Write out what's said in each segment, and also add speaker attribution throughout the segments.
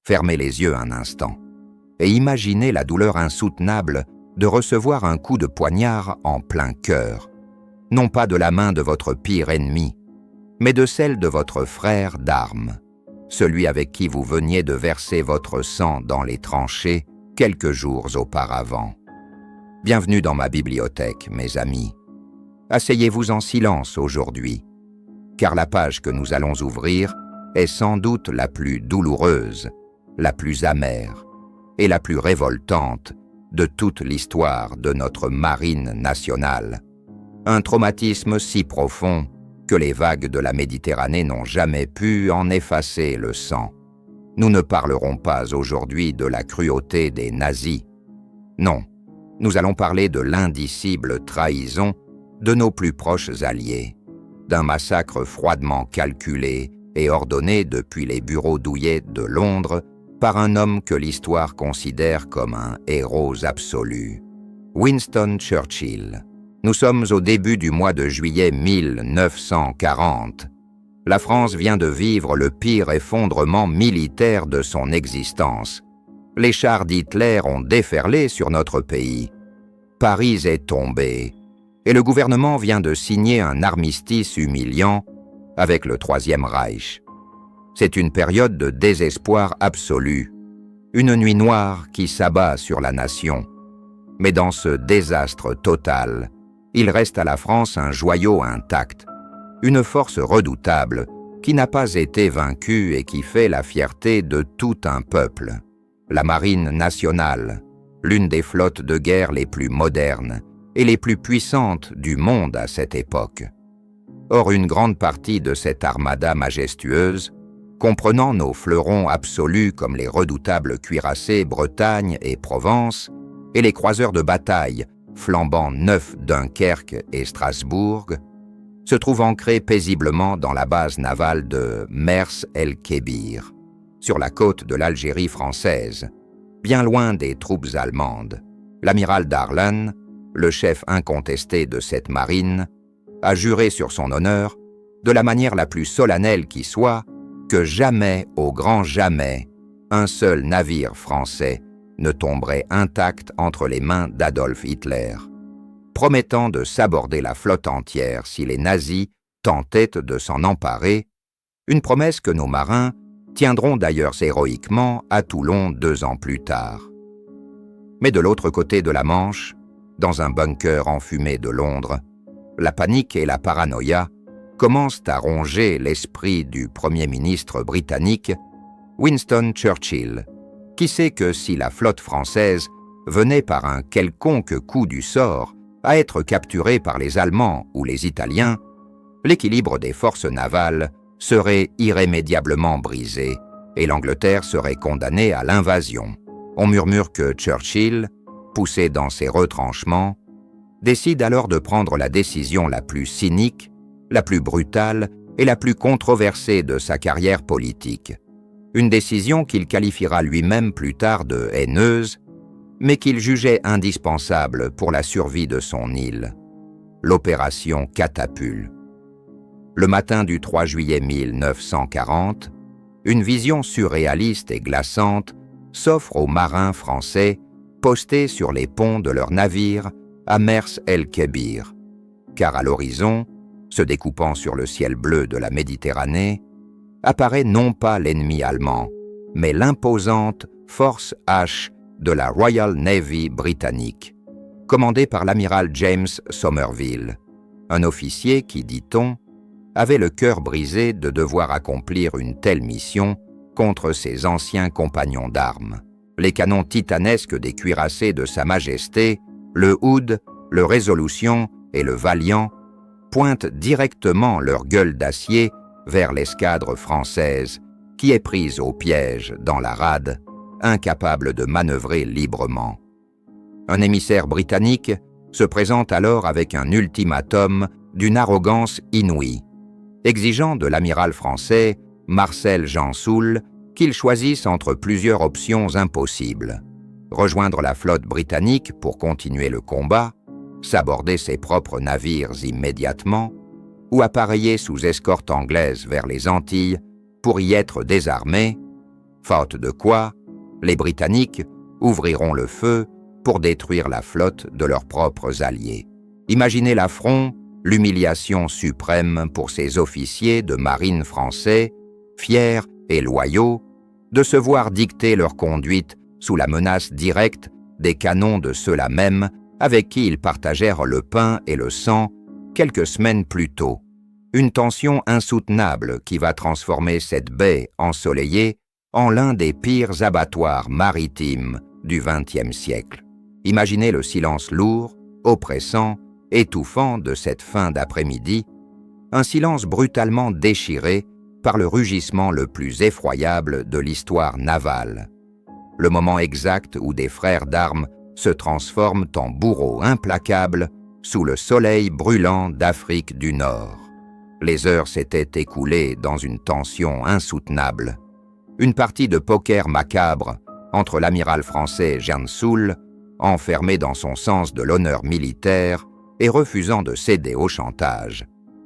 Speaker 1: Fermez les yeux un instant et imaginez la douleur insoutenable de recevoir un coup de poignard en plein cœur, non pas de la main de votre pire ennemi, mais de celle de votre frère d'armes, celui avec qui vous veniez de verser votre sang dans les tranchées quelques jours auparavant. Bienvenue dans ma bibliothèque, mes amis. Asseyez-vous en silence aujourd'hui, car la page que nous allons ouvrir est sans doute la plus douloureuse, la plus amère et la plus révoltante de toute l'histoire de notre marine nationale. Un traumatisme si profond que les vagues de la Méditerranée n'ont jamais pu en effacer le sang. Nous ne parlerons pas aujourd'hui de la cruauté des nazis. Non, nous allons parler de l'indicible trahison de nos plus proches alliés, d'un massacre froidement calculé et ordonné depuis les bureaux douillets de Londres par un homme que l'histoire considère comme un héros absolu, Winston Churchill. Nous sommes au début du mois de juillet 1940. La France vient de vivre le pire effondrement militaire de son existence. Les chars d'Hitler ont déferlé sur notre pays. Paris est tombé, et le gouvernement vient de signer un armistice humiliant avec le Troisième Reich. C'est une période de désespoir absolu, une nuit noire qui s'abat sur la nation. Mais dans ce désastre total, il reste à la France un joyau intact, une force redoutable qui n'a pas été vaincue et qui fait la fierté de tout un peuple. La marine nationale, l'une des flottes de guerre les plus modernes et les plus puissantes du monde à cette époque. Or, une grande partie de cette armada majestueuse, comprenant nos fleurons absolus comme les redoutables cuirassés Bretagne et Provence, et les croiseurs de bataille flambant neufs Dunkerque et Strasbourg, se trouve ancré paisiblement dans la base navale de Mers el-Kébir, sur la côte de l'Algérie française, bien loin des troupes allemandes. L'amiral Darlan, le chef incontesté de cette marine, a juré sur son honneur, de la manière la plus solennelle qui soit, que jamais, au grand jamais, un seul navire français ne tomberait intact entre les mains d'Adolf Hitler, promettant de saborder la flotte entière si les nazis tentaient de s'en emparer, une promesse que nos marins tiendront d'ailleurs héroïquement à Toulon 2 ans plus tard. Mais de l'autre côté de la Manche, dans un bunker enfumé de Londres, la panique et la paranoïa commencent à ronger l'esprit du Premier ministre britannique, Winston Churchill, qui sait que si la flotte française venait par un quelconque coup du sort à être capturée par les Allemands ou les Italiens, l'équilibre des forces navales serait irrémédiablement brisé et l'Angleterre serait condamnée à l'invasion. On murmure que Churchill, poussé dans ses retranchements, décide alors de prendre la décision la plus cynique, la plus brutale et la plus controversée de sa carrière politique. Une décision qu'il qualifiera lui-même plus tard de haineuse, mais qu'il jugeait indispensable pour la survie de son île, l'opération Catapulte. Le matin du 3 juillet 1940, une vision surréaliste et glaçante s'offre aux marins français postés sur les ponts de leurs navires à Mers el-Kébir, car à l'horizon, se découpant sur le ciel bleu de la Méditerranée, apparaît non pas l'ennemi allemand, mais l'imposante force H de la Royal Navy britannique, commandée par l'amiral James Somerville, un officier qui, dit-on, avait le cœur brisé de devoir accomplir une telle mission contre ses anciens compagnons d'armes. Les canons titanesques des cuirassés de Sa Majesté, le Hood, le Resolution et le Valiant, pointent directement leur gueule d'acier vers l'escadre française, qui est prise au piège dans la rade, incapable de manœuvrer librement. Un émissaire britannique se présente alors avec un ultimatum d'une arrogance inouïe, exigeant de l'amiral français Marcel Jansoul qu'il choisisse entre plusieurs options impossibles: rejoindre la flotte britannique pour continuer le combat, s'aborder ses propres navires immédiatement, ou appareiller sous escorte anglaise vers les Antilles pour y être désarmé, faute de quoi, les Britanniques ouvriront le feu pour détruire la flotte de leurs propres alliés. Imaginez l'affront, l'humiliation suprême pour ces officiers de marine français, fiers et loyaux, de se voir dicter leur conduite sous la menace directe des canons de ceux-là même avec qui ils partagèrent le pain et le sang quelques semaines plus tôt. Une tension insoutenable qui va transformer cette baie ensoleillée en l'un des pires abattoirs maritimes du XXe siècle. Imaginez le silence lourd, oppressant, étouffant de cette fin d'après-midi, un silence brutalement déchiré par le rugissement le plus effroyable de l'histoire navale. Le moment exact où des frères d'armes se transforment en bourreaux implacables sous le soleil brûlant d'Afrique du Nord. Les heures s'étaient écoulées dans une tension insoutenable. Une partie de poker macabre entre l'amiral français Jansoul, enfermé dans son sens de l'honneur militaire et refusant de céder au chantage,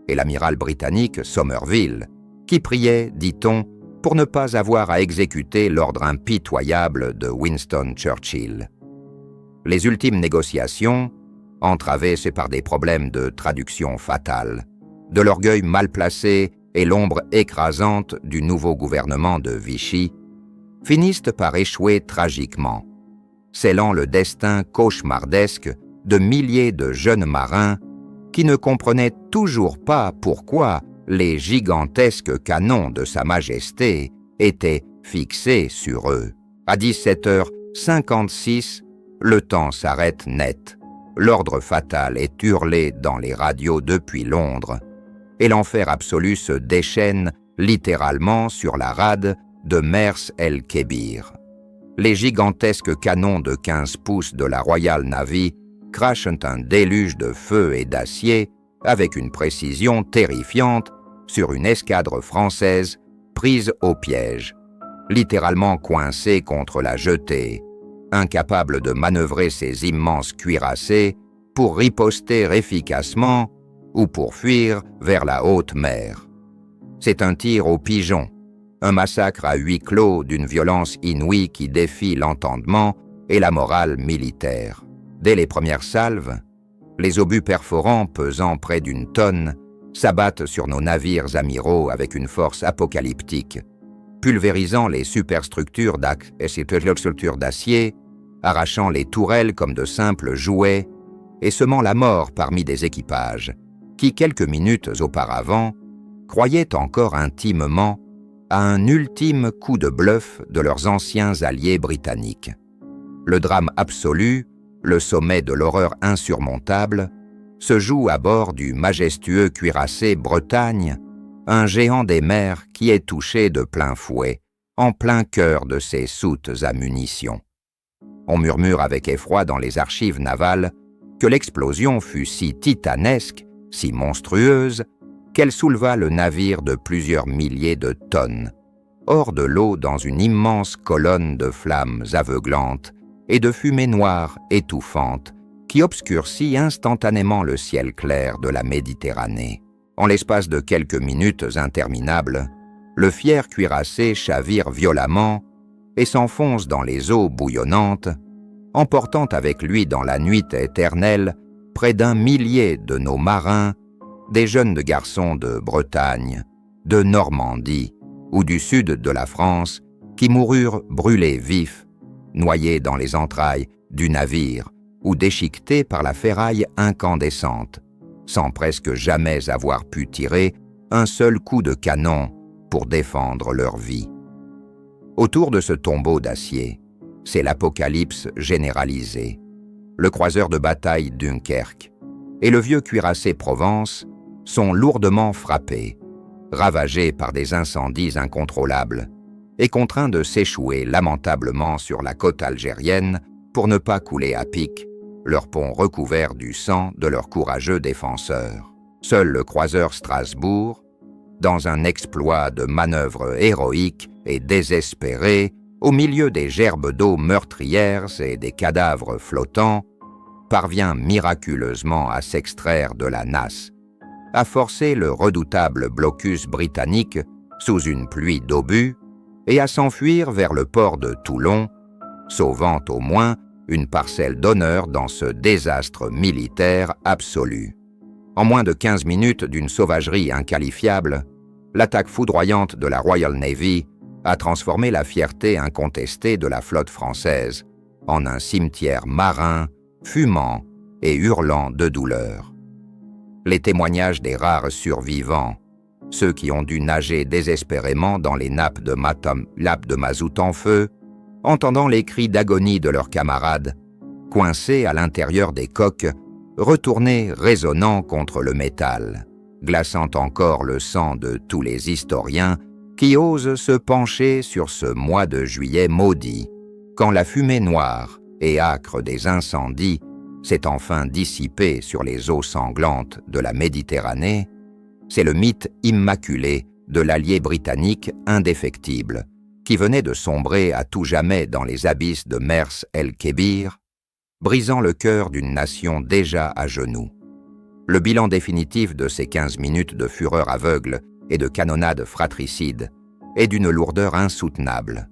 Speaker 1: et l'amiral britannique Somerville, qui priait, dit-on, pour ne pas avoir à exécuter l'ordre impitoyable de Winston Churchill. Les ultimes négociations, entravées par des problèmes de traduction fatale, de l'orgueil mal placé et l'ombre écrasante du nouveau gouvernement de Vichy, finissent par échouer tragiquement, scellant le destin cauchemardesque de milliers de jeunes marins qui ne comprenaient toujours pas pourquoi les gigantesques canons de Sa Majesté étaient fixés sur eux. À 17h56, le temps s'arrête net. L'ordre fatal est hurlé dans les radios depuis Londres, et l'enfer absolu se déchaîne littéralement sur la rade de Mers el-Kébir. Les gigantesques canons de 15 pouces de la Royal Navy crachent un déluge de feu et d'acier avec une précision terrifiante sur une escadre française prise au piège, littéralement coincée contre la jetée, incapable de manœuvrer ses immenses cuirassés pour riposter efficacement ou pour fuir vers la haute mer. C'est un tir au pigeon, un massacre à huis clos d'une violence inouïe qui défie l'entendement et la morale militaire. Dès les premières salves, les obus perforants pesant près d'une tonne s'abattent sur nos navires amiraux avec une force apocalyptique, pulvérisant les superstructures d'acier, arrachant les tourelles comme de simples jouets et semant la mort parmi des équipages qui, quelques minutes auparavant, croyaient encore intimement à un ultime coup de bluff de leurs anciens alliés britanniques. Le drame absolu, le sommet de l'horreur insurmontable, se joue à bord du majestueux cuirassé Bretagne, un géant des mers qui est touché de plein fouet, en plein cœur de ses soutes à munitions. On murmure avec effroi dans les archives navales que l'explosion fut si titanesque, si monstrueuse, qu'elle souleva le navire de plusieurs milliers de tonnes, hors de l'eau dans une immense colonne de flammes aveuglantes et de fumée noire étouffante qui obscurcit instantanément le ciel clair de la Méditerranée. En l'espace de quelques minutes interminables, le fier cuirassé chavire violemment et s'enfonce dans les eaux bouillonnantes, emportant avec lui dans la nuit éternelle près d'1 millier de nos marins, des jeunes garçons de Bretagne, de Normandie ou du sud de la France qui moururent brûlés vifs, noyés dans les entrailles du navire ou déchiquetés par la ferraille incandescente, sans presque jamais avoir pu tirer un seul coup de canon pour défendre leur vie. Autour de ce tombeau d'acier, c'est l'apocalypse généralisée. Le croiseur de bataille Dunkerque et le vieux cuirassé Provence sont lourdement frappés, ravagés par des incendies incontrôlables et contraints de s'échouer lamentablement sur la côte algérienne pour ne pas couler à pic, leur pont recouvert du sang de leurs courageux défenseurs. Seul le croiseur Strasbourg, dans un exploit de manœuvre héroïque et désespéré, au milieu des gerbes d'eau meurtrières et des cadavres flottants, parvient miraculeusement à s'extraire de la nasse, à forcer le redoutable blocus britannique sous une pluie d'obus et à s'enfuir vers le port de Toulon, sauvant au moins une parcelle d'honneur dans ce désastre militaire absolu. En moins de 15 minutes d'une sauvagerie inqualifiable, l'attaque foudroyante de la Royal Navy a transformé la fierté incontestée de la flotte française en un cimetière marin, fumant et hurlant de douleur. Les témoignages des rares survivants, ceux qui ont dû nager désespérément dans les nappes de mazout en feu, entendant les cris d'agonie de leurs camarades, coincés à l'intérieur des coques, retournés résonnant contre le métal, glaçant encore le sang de tous les historiens qui osent se pencher sur ce mois de juillet maudit, quand la fumée noire et âcre des incendies s'est enfin dissipée sur les eaux sanglantes de la Méditerranée. C'est le mythe immaculé de l'allié britannique indéfectible, qui venait de sombrer à tout jamais dans les abysses de Mers el-Kébir, brisant le cœur d'une nation déjà à genoux. Le bilan définitif de ces 15 minutes de fureur aveugle et de canonnade fratricide est d'une lourdeur insoutenable,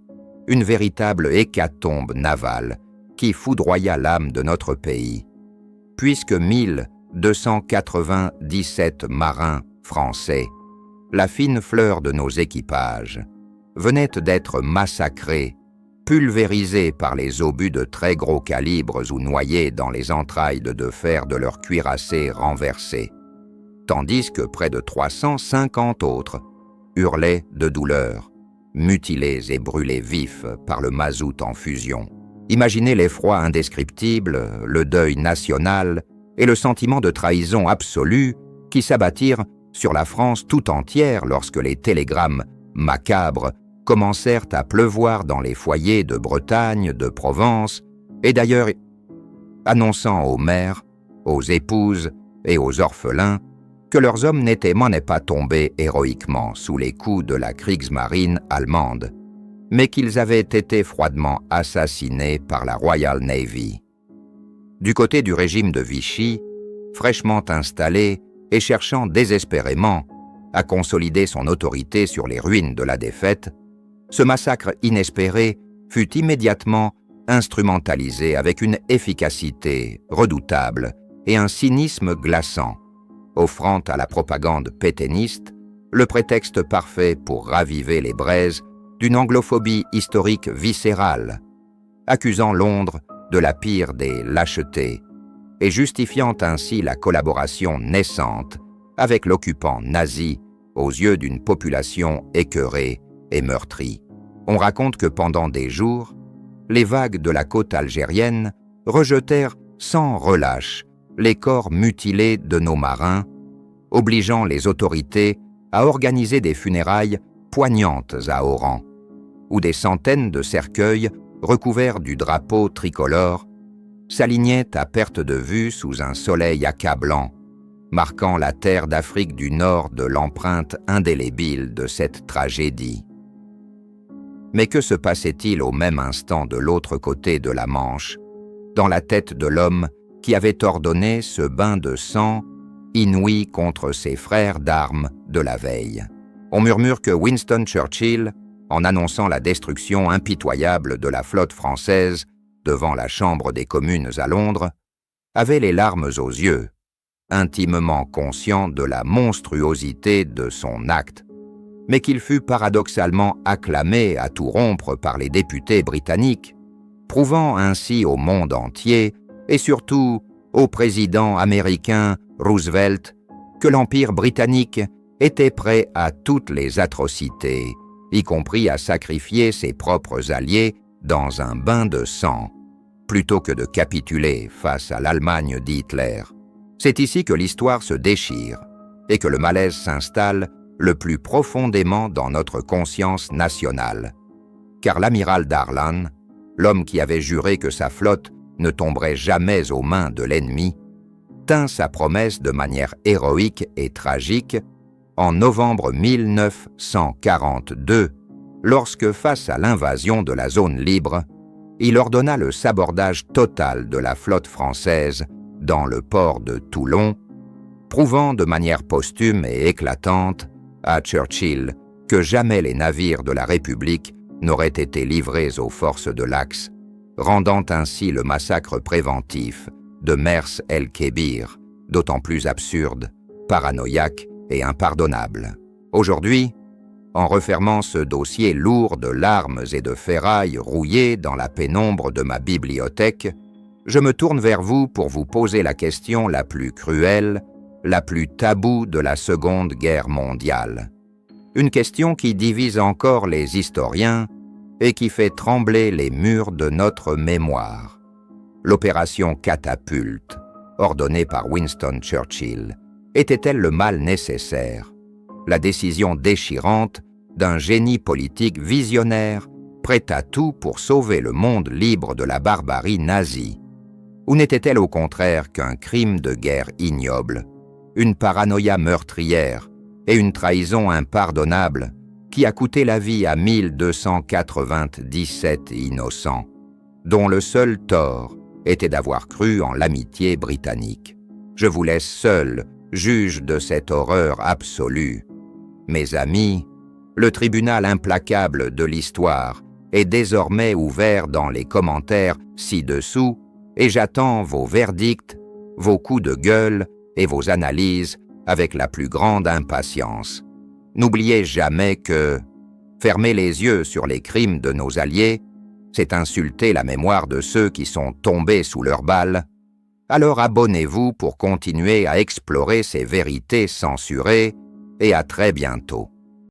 Speaker 1: une véritable hécatombe navale qui foudroya l'âme de notre pays, puisque 1297 marins français, la fine fleur de nos équipages, venaient d'être massacrés, pulvérisés par les obus de très gros calibres ou noyés dans les entrailles de fer de leurs cuirassés renversés, tandis que près de 350 autres hurlaient de douleur, mutilés et brûlés vifs par le mazout en fusion. Imaginez l'effroi indescriptible, le deuil national et le sentiment de trahison absolue qui s'abattirent sur la France tout entière lorsque les télégrammes macabres commencèrent à pleuvoir dans les foyers de Bretagne, de Provence, et d'ailleurs annonçant aux mères, aux épouses et aux orphelins que leurs hommes n'étaient pas tombés héroïquement sous les coups de la Kriegsmarine allemande, mais qu'ils avaient été froidement assassinés par la Royal Navy. Du côté du régime de Vichy, fraîchement installé et cherchant désespérément à consolider son autorité sur les ruines de la défaite, ce massacre inespéré fut immédiatement instrumentalisé avec une efficacité redoutable et un cynisme glaçant, offrant à la propagande pétainiste le prétexte parfait pour raviver les braises d'une anglophobie historique viscérale, accusant Londres de la pire des lâchetés et justifiant ainsi la collaboration naissante avec l'occupant nazi aux yeux d'une population écœurée et meurtrie. On raconte que pendant des jours, les vagues de la côte algérienne rejetèrent sans relâche les corps mutilés de nos marins, obligeant les autorités à organiser des funérailles poignantes à Oran, où des centaines de cercueils recouverts du drapeau tricolore s'alignaient à perte de vue sous un soleil accablant, marquant la terre d'Afrique du Nord de l'empreinte indélébile de cette tragédie. Mais que se passait-il au même instant de l'autre côté de la Manche, dans la tête de l'homme qui avait ordonné ce bain de sang inouï contre ses frères d'armes de la veille? On murmure que Winston Churchill, en annonçant la destruction impitoyable de la flotte française devant la Chambre des communes à Londres, avait les larmes aux yeux, intimement conscient de la monstruosité de son acte, mais qu'il fut paradoxalement acclamé à tout rompre par les députés britanniques, prouvant ainsi au monde entier, et surtout au président américain Roosevelt, que l'Empire britannique était prêt à toutes les atrocités, y compris à sacrifier ses propres alliés dans un bain de sang, plutôt que de capituler face à l'Allemagne d'Hitler. C'est ici que l'histoire se déchire et que le malaise s'installe le plus profondément dans notre conscience nationale. Car l'amiral Darlan, l'homme qui avait juré que sa flotte ne tomberait jamais aux mains de l'ennemi, tint sa promesse de manière héroïque et tragique en novembre 1942, lorsque, face à l'invasion de la zone libre, il ordonna le sabordage total de la flotte française dans le port de Toulon, prouvant de manière posthume et éclatante à Churchill que jamais les navires de la République n'auraient été livrés aux forces de l'Axe, rendant ainsi le massacre préventif de Mers el-Kébir d'autant plus absurde, paranoïaque et impardonnable. Aujourd'hui, en refermant ce dossier lourd de larmes et de ferrailles rouillées dans la pénombre de ma bibliothèque, je me tourne vers vous pour vous poser la question la plus cruelle, la plus taboue de la Seconde Guerre mondiale. Une question qui divise encore les historiens et qui fait trembler les murs de notre mémoire. L'opération Catapulte, ordonnée par Winston Churchill, était-elle le mal nécessaire? La décision déchirante d'un génie politique visionnaire, prêt à tout pour sauver le monde libre de la barbarie nazie? Ou n'était-elle au contraire qu'un crime de guerre ignoble, une paranoïa meurtrière et une trahison impardonnable qui a coûté la vie à 1297 innocents, dont le seul tort était d'avoir cru en l'amitié britannique? Je vous laisse seul, juge de cette horreur absolue. Mes amis, le tribunal implacable de l'histoire est désormais ouvert dans les commentaires ci-dessous et j'attends vos verdicts, vos coups de gueule et vos analyses avec la plus grande impatience. N'oubliez jamais que fermer les yeux sur les crimes de nos alliés, c'est insulter la mémoire de ceux qui sont tombés sous leurs balles. Alors abonnez-vous pour continuer à explorer ces vérités censurées et à très bientôt.